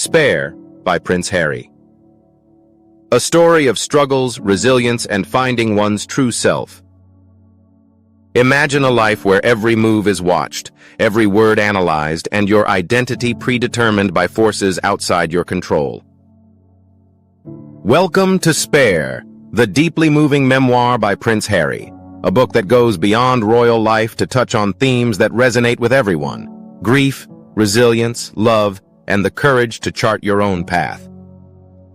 Spare by Prince Harry. A story of struggles, resilience, and finding one's true self. Imagine a life where every move is watched, every word analyzed, and your identity predetermined by forces outside your control. Welcome to Spare, the deeply moving memoir by Prince Harry, a book that goes beyond royal life to touch on themes that resonate with everyone: grief, resilience, love, and the courage to chart your own path.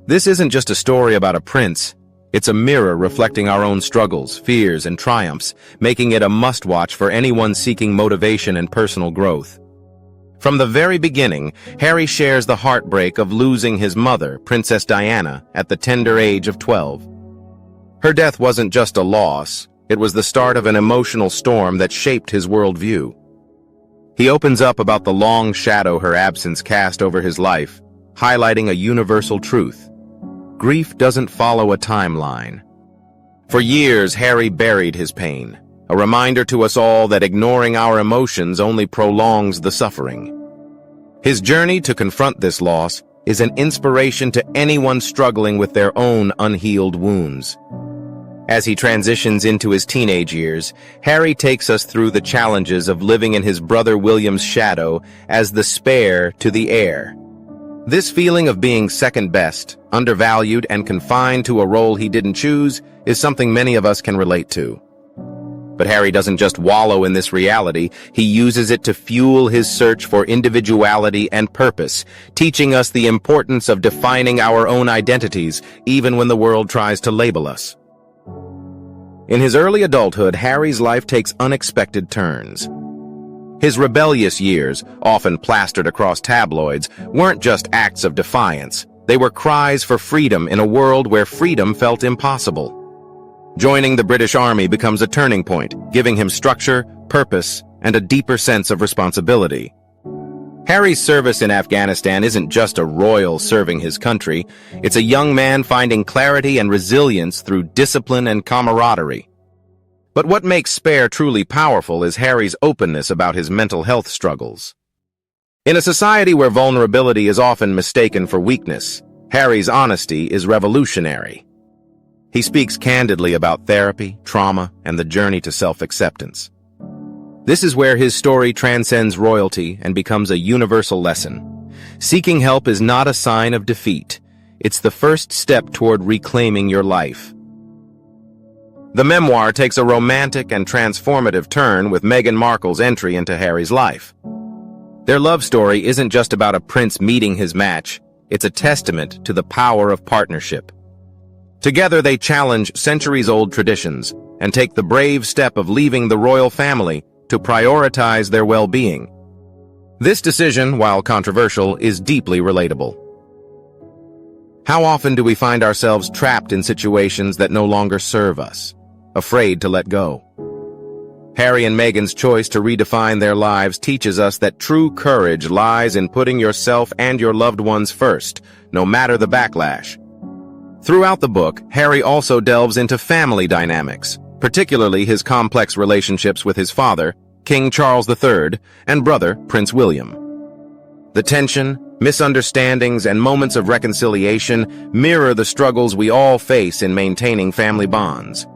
This isn't just a story about a prince. It's a mirror reflecting our own struggles, fears, and triumphs, making it a must-watch for anyone seeking motivation and personal growth. From the very beginning, Harry shares the heartbreak of losing his mother, Princess Diana, at the tender age of 12. Her death wasn't just a loss, it was the start of an emotional storm that shaped his worldview. He opens up about the long shadow her absence cast over his life, highlighting a universal truth: grief doesn't follow a timeline. For years, Harry buried his pain, a reminder to us all that ignoring our emotions only prolongs the suffering. His journey to confront this loss is an inspiration to anyone struggling with their own unhealed wounds. As he transitions into his teenage years, Harry takes us through the challenges of living in his brother William's shadow as the spare to the heir. This feeling of being second best, undervalued, and confined to a role he didn't choose is something many of us can relate to. But Harry doesn't just wallow in this reality, he uses it to fuel his search for individuality and purpose, teaching us the importance of defining our own identities, even when the world tries to label us. In his early adulthood, Harry's life takes unexpected turns. His rebellious years, often plastered across tabloids, weren't just acts of defiance. They were cries for freedom in a world where freedom felt impossible. Joining the British Army becomes a turning point, giving him structure, purpose, and a deeper sense of responsibility. Harry's service in Afghanistan isn't just a royal serving his country, it's a young man finding clarity and resilience through discipline and camaraderie. But what makes Spare truly powerful is Harry's openness about his mental health struggles. In a society where vulnerability is often mistaken for weakness, Harry's honesty is revolutionary. He speaks candidly about therapy, trauma, and the journey to self-acceptance. This is where his story transcends royalty and becomes a universal lesson. Seeking help is not a sign of defeat. It's the first step toward reclaiming your life. The memoir takes a romantic and transformative turn with Meghan Markle's entry into Harry's life. Their love story isn't just about a prince meeting his match, it's a testament to the power of partnership. Together they challenge centuries-old traditions and take the brave step of leaving the royal family to prioritize their well-being. This decision, while controversial, is deeply relatable. How often do we find ourselves trapped in situations that no longer serve us, afraid to let go? Harry and Meghan's choice to redefine their lives teaches us that true courage lies in putting yourself and your loved ones first, no matter the backlash. Throughout the book, Harry also delves into family dynamics, particularly his complex relationships with his father, King Charles III, and brother, Prince William. The tension, misunderstandings, and moments of reconciliation mirror the struggles we all face in maintaining family bonds.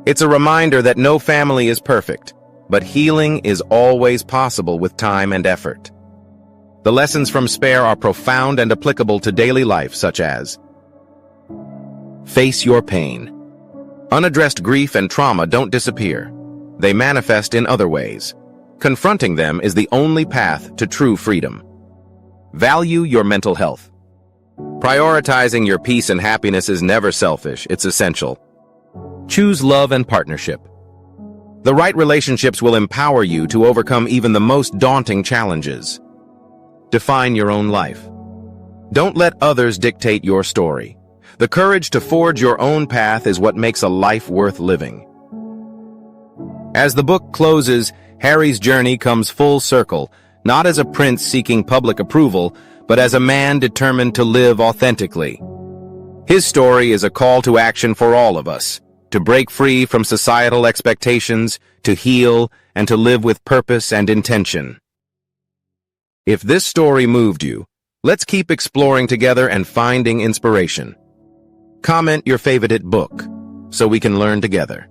It's a reminder that no family is perfect, but healing is always possible with time and effort. The lessons from Spare are profound and applicable to daily life, such as: face your pain. Unaddressed grief and trauma don't disappear. They manifest in other ways. Confronting them is the only path to true freedom. Value your mental health. Prioritizing your peace and happiness is never selfish, it's essential. Choose love and partnership. The right relationships will empower you to overcome even the most daunting challenges. Define your own life. Don't let others dictate your story. The courage to forge your own path is what makes a life worth living. As the book closes, Harry's journey comes full circle, not as a prince seeking public approval, but as a man determined to live authentically. His story is a call to action for all of us, to break free from societal expectations, to heal, and to live with purpose and intention. If this story moved you, Let's keep exploring together and finding inspiration. Comment your favorite book so we can learn together.